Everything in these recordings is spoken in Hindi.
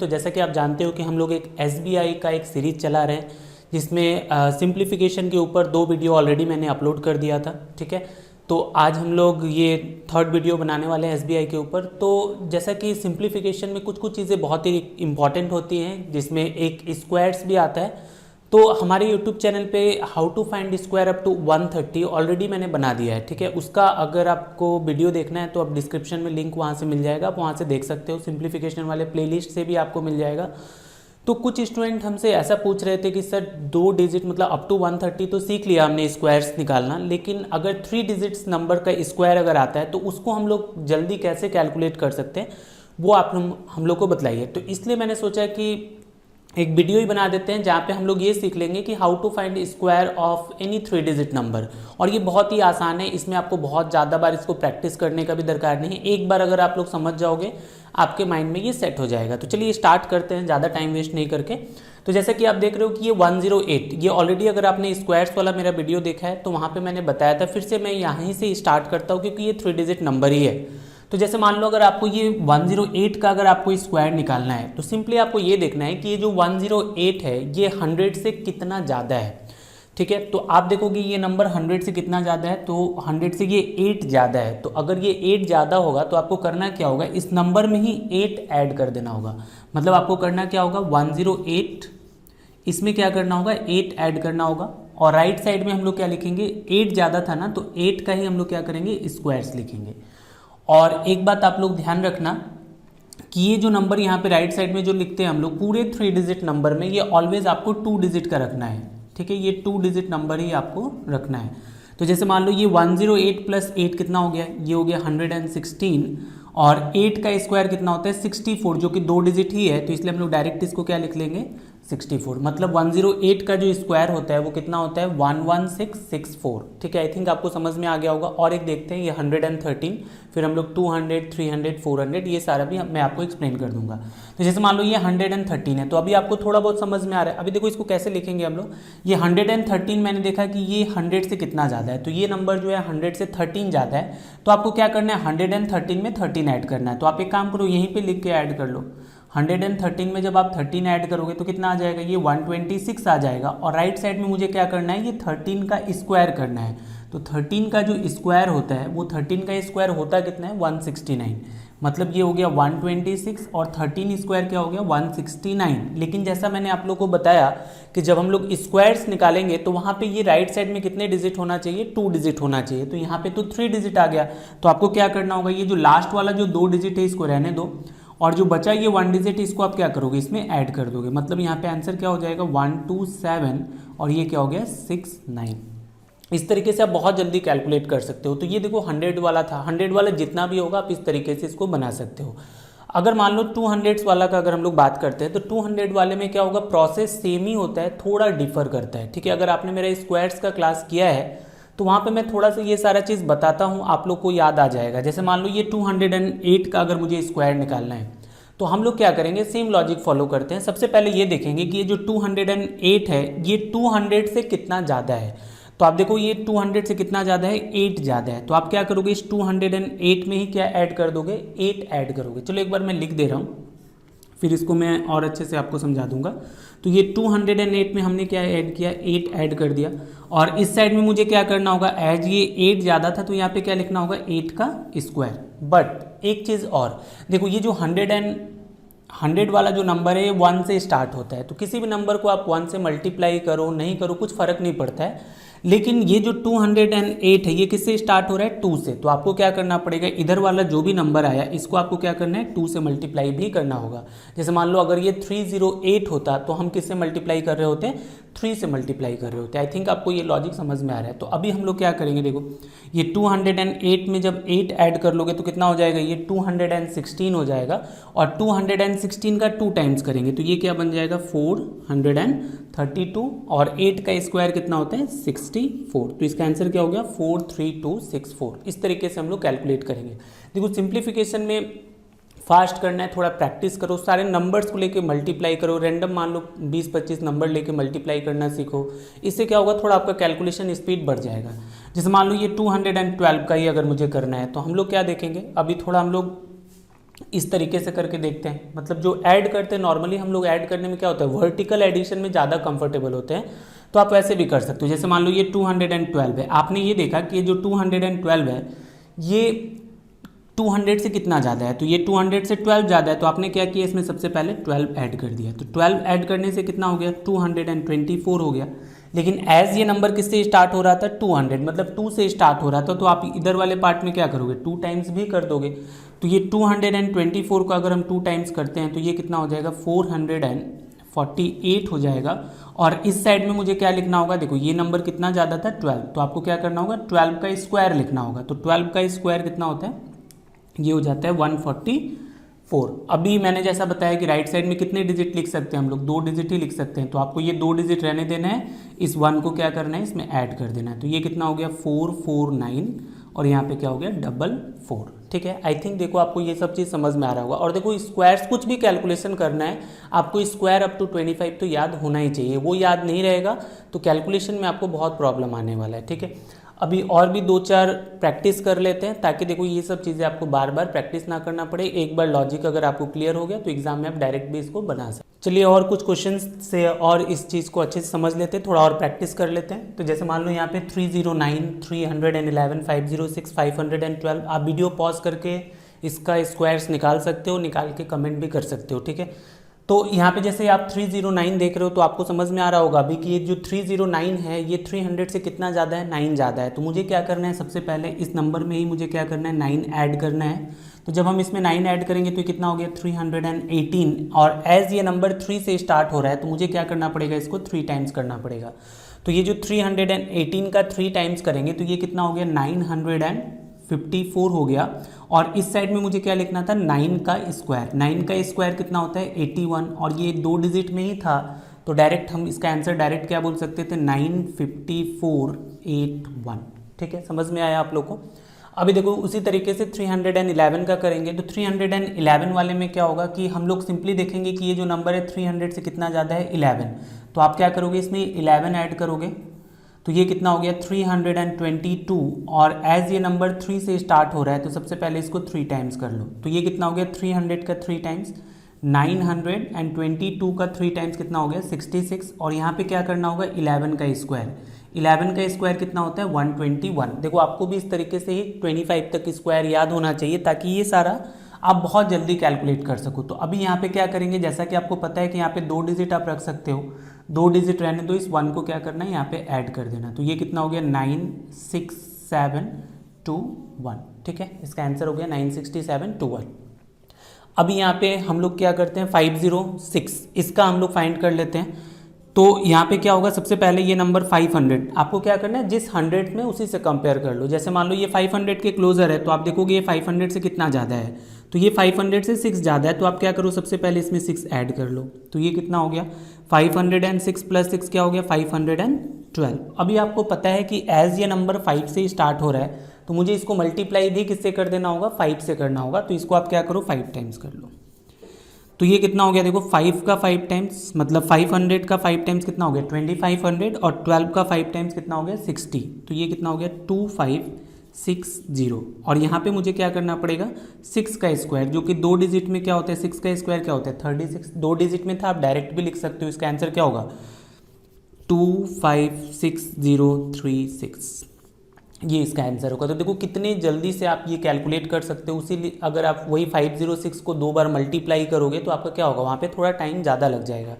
तो जैसा कि आप जानते हो कि हम लोग एक SBI का एक सीरीज़ चला रहे हैं जिसमें सिंप्लीफिकेशन के ऊपर 2 वीडियो ऑलरेडी मैंने अपलोड कर दिया था। ठीक है, तो आज हम लोग ये 3rd वीडियो बनाने वाले हैं SBI के ऊपर। तो जैसा कि सिंप्लीफिकेशन में कुछ कुछ चीज़ें बहुत ही इंपॉर्टेंट होती हैं, जिसमें एक स्क्वायर्स भी आता है। तो हमारे YouTube चैनल पे how to find square up to 130 already मैंने बना दिया है। ठीक है, उसका अगर आपको वीडियो देखना है तो आप डिस्क्रिप्शन में लिंक वहाँ से मिल जाएगा, आप वहाँ से देख सकते हो। सिंप्लीफिकेशन वाले प्लेलिस्ट से भी आपको मिल जाएगा। तो कुछ स्टूडेंट हमसे ऐसा पूछ रहे थे कि सर 2 डिजिट मतलब अप टू 130 तो सीख लिया हमने स्क्वायर्स निकालना, लेकिन अगर 3 डिजिट्स नंबर का स्क्वायर अगर आता है तो उसको हम लोग जल्दी कैसे कैलकुलेट कर सकते हैं, वो आप हम लोग को बताइए। तो इसलिए मैंने सोचा कि एक वीडियो ही बना देते हैं जहाँ पे हम लोग ये सीख लेंगे कि how to find square of any 3 digit number. और ये बहुत ही आसान है, इसमें आपको बहुत ज़्यादा बार इसको प्रैक्टिस करने का भी दरकार नहीं है। एक बार अगर आप लोग समझ जाओगे आपके माइंड में ये सेट हो जाएगा। तो चलिए स्टार्ट करते हैं ज़्यादा टाइम वेस्ट नहीं करके। तो जैसे कि आप देख रहे हो कि ये 108, ये ऑलरेडी अगर आपने स्क्वायर्स वाला मेरा वीडियो देखा है तो वहाँ पर मैंने बताया था। फिर से मैं यहाँ से स्टार्ट करता हूँ क्योंकि ये 3 डिजिट नंबर ही है। तो जैसे मान लो अगर आपको ये 108 का अगर आपको स्क्वायर निकालना है तो सिंपली आपको ये देखना है कि ये जो 108 है ये 100 से कितना ज़्यादा है। ठीक है, तो आप देखोगे ये नंबर 100 से कितना ज़्यादा है, तो 100 से ये 8 ज़्यादा है। तो अगर ये 8 ज़्यादा होगा तो आपको करना क्या होगा, इस नंबर में ही 8 ऐड कर देना होगा। मतलब आपको करना क्या होगा, 108 इसमें क्या करना होगा, 8 ऐड करना होगा। और राइट साइड में हम लोग क्या लिखेंगे, 8 ज़्यादा था ना, तो 8 का ही हम लोग क्या करेंगे, स्क्वायर्स लिखेंगे। और एक बात आप लोग ध्यान रखना कि ये जो नंबर यहाँ पे राइट साइड में जो लिखते हैं हम लोग पूरे 3 डिजिट नंबर में, ये ऑलवेज आपको 2 डिजिट का रखना है। ठीक है, ये 2 डिजिट नंबर ही आपको रखना है। तो जैसे मान लो ये 108 प्लस 8 कितना हो गया, ये हो गया 116। और 8 का स्क्वायर कितना होता है, 64, जो कि 2 डिजिट ही है। तो इसलिए हम लोग डायरेक्ट इसको क्या लिख लेंगे, 64। मतलब 108 का जो स्क्वायर होता है वो कितना होता है, 11664। ठीक है, आई थिंक आपको समझ में आ गया होगा। और एक देखते हैं ये 113, फिर हम लोग 200, 300, 400, ये सारा भी मैं आपको एक्सप्लेन कर दूंगा। तो जैसे मान लो ये 113 है, तो अभी आपको थोड़ा बहुत समझ में आ रहा है। अभी देखो इसको कैसे लिखेंगे हम लोग, ये 113 मैंने देखा कि ये 100 से कितना ज़्यादा है, तो ये नंबर जो है 100 से 13 ज़्यादा है। तो आपको क्या करना है, 113 में 13 ऐड करना है। तो आप एक काम करो, यहीं पर लिख के ऐड कर लो। 113 में जब आप 13 ऐड करोगे तो कितना आ जाएगा, ये 126 आ जाएगा। और राइट साइड में मुझे क्या करना है, ये 13 का स्क्वायर करना है। तो 13 का जो स्क्वायर होता है वो 13 का स्क्वायर होता कितना है, 169। मतलब ये हो गया 126 और 13 स्क्वायर क्या हो गया, 169। लेकिन जैसा मैंने आप लोग को बताया कि जब हम लोग स्क्वायर्स निकालेंगे तो वहाँ पे ये राइट साइड में कितने डिजिट होना चाहिए, 2 डिजिट होना चाहिए। तो यहाँ पे तो 3 डिजिट आ गया। तो आपको क्या करना होगा, ये जो लास्ट वाला जो 2 डिजिट है इसको रहने दो, और जो बचा ये 1 डिजिट इसको आप क्या करोगे, इसमें ऐड कर दोगे। मतलब यहाँ पे आंसर क्या हो जाएगा, 127, और ये क्या हो गया, 69। इस तरीके से आप बहुत जल्दी कैलकुलेट कर सकते हो। तो ये देखो 100 वाला था, 100 वाला जितना भी होगा आप इस तरीके से इसको बना सकते हो। अगर मान लो 200 वाला का अगर हम लोग बात करते हैं तो 200 वाले में क्या होगा, प्रोसेस सेम ही होता है, थोड़ा डिफर करता है। ठीक है, अगर आपने मेरा स्क्वायर्स का क्लास किया है तो वहाँ पे मैं थोड़ा सा ये सारा चीज़ बताता हूँ, आप लोग को याद आ जाएगा। जैसे मान लो ये 208 का अगर मुझे स्क्वायर निकालना है तो हम लोग क्या करेंगे, सेम लॉजिक फॉलो करते हैं। सबसे पहले ये देखेंगे कि ये जो 208 है ये 200 से कितना ज़्यादा है। तो आप देखो ये 200 से कितना ज़्यादा है, 8 ज़्यादा है। तो आप क्या करोगे, इस 208 में ही क्या ऐड कर दोगे, 8 ऐड करोगे। चलो एक बार मैं लिख दे रहा हूँ, फिर इसको मैं और अच्छे से आपको समझा दूंगा। तो ये 208 में हमने क्या ऐड किया, 8 ऐड कर दिया। और इस साइड में मुझे क्या करना होगा, एज ये 8 ज़्यादा था तो यहाँ पे क्या लिखना होगा, 8 का स्क्वायर। बट एक चीज़ और देखो, ये जो 100 वाला जो नंबर है 1 से स्टार्ट होता है। तो किसी भी नंबर को आप 1 से मल्टीप्लाई करो नहीं करो कुछ फ़र्क नहीं पड़ता है। लेकिन ये जो 208 है ये किससे स्टार्ट हो रहा है, 2 से। तो आपको क्या करना पड़ेगा, इधर वाला जो भी नंबर आया इसको आपको क्या करना है, 2 से मल्टीप्लाई भी करना होगा। जैसे मान लो अगर ये 308 होता तो हम किससे मल्टीप्लाई कर रहे होते, 3 से मल्टीप्लाई कर रहे होते। आई थिंक आपको ये लॉजिक समझ में आ रहा है। तो अभी हम लोग क्या करेंगे, देखो ये 208 में जब 8 ऐड कर लोगे तो कितना हो जाएगा, ये 216 हो जाएगा। और 216 का 2 टाइम्स करेंगे तो ये क्या बन जाएगा, 432। और 8 का स्क्वायर कितना होता है, 64। तो इसका आंसर क्या हो गया, 43264। इस तरीके से हम लोग कैलकुलेट करेंगे। देखो सिंप्लीफिकेशन में फास्ट करना है, थोड़ा प्रैक्टिस करो, सारे नंबर्स को लेके मल्टीप्लाई करो, रैंडम मान लो 20-25 नंबर लेके मल्टीप्लाई करना सीखो। इससे क्या होगा, थोड़ा आपका कैलकुलेशन स्पीड बढ़ जाएगा। जैसे मान लो ये 212 का ही अगर मुझे करना है तो हम लोग क्या देखेंगे, अभी थोड़ा हम लोग इस तरीके से करके देखते हैं। मतलब जो ऐड करते हैं नॉर्मली हम लोग ऐड करने में क्या होता है, वर्टिकल एडिशन में ज़्यादा कंफर्टेबल होते हैं, तो आप वैसे भी कर सकते हो। जैसे मान लो ये 212 है, आपने ये देखा कि ये जो 212 है ये 200 से कितना ज़्यादा है, तो ये 200 से 12 ज़्यादा है, तो आपने क्या किया, इसमें सबसे पहले 12 ऐड कर दिया, तो 12 ऐड करने से कितना हो गया, 224 हो गया। लेकिन एज ये नंबर किससे स्टार्ट हो रहा था, 200, मतलब 2 से स्टार्ट हो रहा था, तो आप इधर वाले पार्ट में क्या करोगे, 2 टाइम्स भी कर दोगे। तो ये 224 का अगर हम 2 टाइम्स करते हैं तो ये कितना हो जाएगा, 448 हो जाएगा। और इस साइड में मुझे क्या लिखना होगा, देखो ये नंबर कितना ज़्यादा था, 12, तो आपको क्या करना होगा, 12 का स्क्वायर लिखना होगा। तो 12 का स्क्वायर कितना होता है, ये हो जाता है 144। अभी मैंने जैसा बताया कि राइट साइड में कितने डिजिट लिख सकते हैं हम लोग, 2 डिजिट ही लिख सकते हैं, तो आपको ये 2 डिजिट रहने देना है, इस 1 को क्या करना है, इसमें ऐड कर देना है। तो ये कितना हो गया, 449, और यहाँ पे क्या हो गया, 44। ठीक है, आई थिंक देखो आपको ये सब चीज़ समझ में आ रहा होगा। और देखो स्क्वायर्स कुछ भी कैलकुलेशन करना है आपको, स्क्वायर अप टू 25 तो याद होना ही चाहिए, वो याद नहीं रहेगा तो कैलकुलेशन में आपको बहुत प्रॉब्लम आने वाला है। ठीक है, अभी और भी 2-4 प्रैक्टिस कर लेते हैं, ताकि देखो ये सब चीज़ें आपको बार बार प्रैक्टिस ना करना पड़े। एक बार लॉजिक अगर आपको क्लियर हो गया तो एग्जाम में आप डायरेक्ट भी इसको बना सकते। चलिए और कुछ क्वेश्चन से और इस चीज़ को अच्छे से समझ लेते हैं, थोड़ा और प्रैक्टिस कर लेते हैं। तो जैसे मान लो यहाँ पे 309, 311, 506, 512, आप वीडियो पॉज करके इसका स्क्वायर्स निकाल सकते हो, निकाल के कमेंट भी कर सकते हो। ठीक है, तो यहाँ पे जैसे आप 309 देख रहे हो तो आपको समझ में आ रहा होगा अभी कि ये जो 309 है ये 300 से कितना ज़्यादा है, 9 ज़्यादा है। तो मुझे क्या करना है, सबसे पहले इस नंबर में ही मुझे क्या करना है, 9 ऐड करना है। तो जब हम इसमें 9 ऐड करेंगे तो कितना हो गया, 318, और एज ये नंबर 3 से स्टार्ट हो रहा है तो मुझे क्या करना पड़ेगा, इसको 3 टाइम्स करना पड़ेगा। तो ये जो 318 का 3 टाइम्स करेंगे तो ये कितना हो गया, 954 हो गया। और इस साइड में मुझे क्या लिखना था, 9 का स्क्वायर। 9 का स्क्वायर कितना होता है, 81, और ये 2 डिजिट में ही था तो डायरेक्ट हम इसका आंसर डायरेक्ट क्या बोल सकते थे, 95481। ठीक है, समझ में आया आप लोग को। अभी देखो उसी तरीके से 311 का करेंगे तो 311 वाले में क्या होगा कि हम लोग सिंपली देखेंगे कि ये जो नंबर है 300 से कितना ज़्यादा है, 11। तो आप क्या करोगे, इसमें 11 ऐड करोगे तो ये कितना हो गया, 322, और एज ये नंबर 3 से स्टार्ट हो रहा है तो सबसे पहले इसको 3 टाइम्स कर लो। तो ये कितना हो गया, 300 का 3 टाइम्स, 922 का 3 टाइम्स कितना हो गया, 66, और यहाँ पे क्या करना होगा, 11 का स्क्वायर। 11 का स्क्वायर कितना होता है, 121। देखो आपको भी इस तरीके से ही 25 तक स्क्वायर याद होना चाहिए ताकि ये सारा आप बहुत जल्दी कैलकुलेट कर सको। तो अभी यहाँ पे क्या करेंगे, जैसा कि आपको पता है कि यहाँ पे 2 डिजिट आप रख सकते हो, 2 डिजिट रहने दो, इस 1 को क्या करना है, यहाँ पे ऐड कर देना। तो ये कितना हो गया, 96721। ठीक है, इसका आंसर हो गया 96721। अभी यहाँ पे हम लोग क्या करते हैं, 506, इसका हम लोग फाइंड कर लेते हैं। तो यहाँ पे क्या होगा, सबसे पहले ये नंबर 500 आपको क्या करना है, जिस 100 में उसी से कंपेयर कर लो। जैसे मान लो ये 500 के क्लोजर है तो आप देखोगे ये 500 से कितना ज़्यादा है, तो ये 500 से 6 ज़्यादा है, तो आप क्या करो, सबसे पहले इसमें 6 ऐड कर लो। तो ये कितना हो गया, 506 प्लस 6 क्या हो गया, 512। अभी आपको पता है कि एज ये नंबर 5 से स्टार्ट हो रहा है तो मुझे इसको मल्टीप्लाई भी किससे कर देना होगा, 5 से करना होगा। तो इसको आप क्या करो, 5 टाइम्स कर लो। तो ये कितना हो गया, देखो 5 का 5 टाइम्स मतलब 500 का 5 टाइम्स कितना हो गया, 2500, और 12 का 5 टाइम्स कितना हो गया, 60। तो ये कितना हो गया, 2560। और यहाँ पे मुझे क्या करना पड़ेगा, 6 का स्क्वायर, जो कि 2 डिजिट में क्या होता है, 6 का स्क्वायर क्या होता है, 36। 2 डिजिट में था, आप डायरेक्ट भी लिख सकते हो, इसका आंसर क्या होगा, 256036, ये इसका आंसर होगा। तो देखो कितने जल्दी से आप ये कैलकुलेट कर सकते हो। उसी अगर आप वही 506 को 2 बार मल्टीप्लाई करोगे तो आपका क्या होगा, वहाँ पे थोड़ा टाइम ज़्यादा लग जाएगा।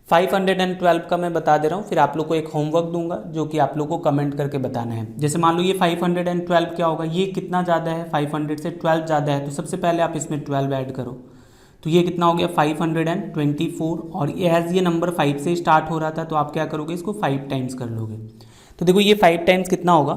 512 का मैं बता दे रहा हूँ, फिर आप लोग को एक होमवर्क दूंगा जो कि आप लोग को कमेंट करके बताना है। जैसे मान लो ये 512 क्या होगा, ये कितना ज़्यादा है, 500 से 12 ज़्यादा है, तो सबसे पहले आप इसमें 12 ऐड करो। तो ये कितना हो गया, 524, और एज ये नंबर 5 से स्टार्ट हो रहा था तो आप क्या करोगे, इसको 5 टाइम्स कर लोगे। तो देखो ये 5 टाइम्स कितना होगा,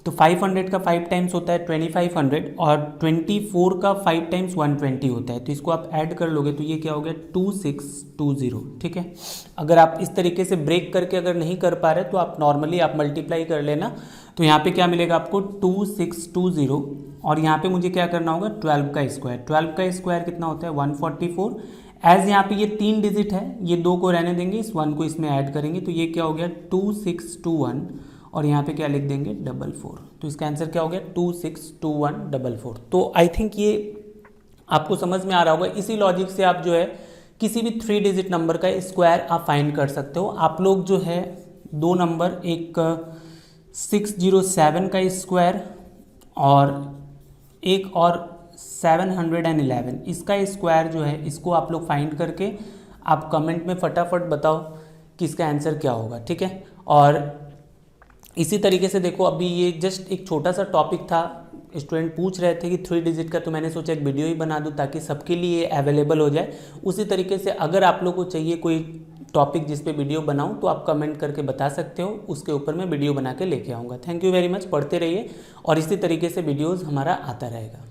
तो 500 का 5 टाइम्स होता है 2500, और 24 का 5 टाइम्स 120 होता है। तो इसको आप ऐड कर लोगे तो ये क्या हो गया, 2620। ठीक है, अगर आप इस तरीके से ब्रेक करके अगर नहीं कर पा रहे तो आप नॉर्मली आप मल्टीप्लाई कर लेना। तो यहाँ पे क्या मिलेगा आपको, 2620, और यहाँ पे मुझे क्या करना होगा, 12 का स्क्वायर। 12 का स्क्वायर कितना होता है, 144। एज यहाँ पे ये 3 डिजिट है, ये 2 को रहने देंगे, इस 1 को इसमें ऐड करेंगे तो ये क्या हो गया, 2621, और यहाँ पे क्या लिख देंगे, 44। तो इसका आंसर क्या हो गया, 262144। तो आई थिंक ये आपको समझ में आ रहा होगा। इसी लॉजिक से आप जो है किसी भी 3 डिजिट नंबर का स्क्वायर आप फाइंड कर सकते हो। आप लोग जो है दो नंबर, एक 607 का स्क्वायर और एक और 711, इसका स्क्वायर जो है इसको आप लोग फाइंड करके आप कमेंट में फटाफट बताओ कि इसका आंसर क्या होगा, ठीक है। और इसी तरीके से देखो, अभी ये जस्ट एक छोटा सा टॉपिक था, स्टूडेंट पूछ रहे थे कि 3 डिजिट का, तो मैंने सोचा एक वीडियो ही बना दूं ताकि सबके लिए अवेलेबल हो जाए। उसी तरीके से अगर आप लोग को चाहिए कोई टॉपिक जिस पे वीडियो बनाऊं तो आप कमेंट करके बता सकते हो, उसके ऊपर मैं वीडियो बना के लेके आऊँगा। थैंक यू वेरी मच, पढ़ते रहिए और इसी तरीके से वीडियोज़ हमारा आता रहेगा।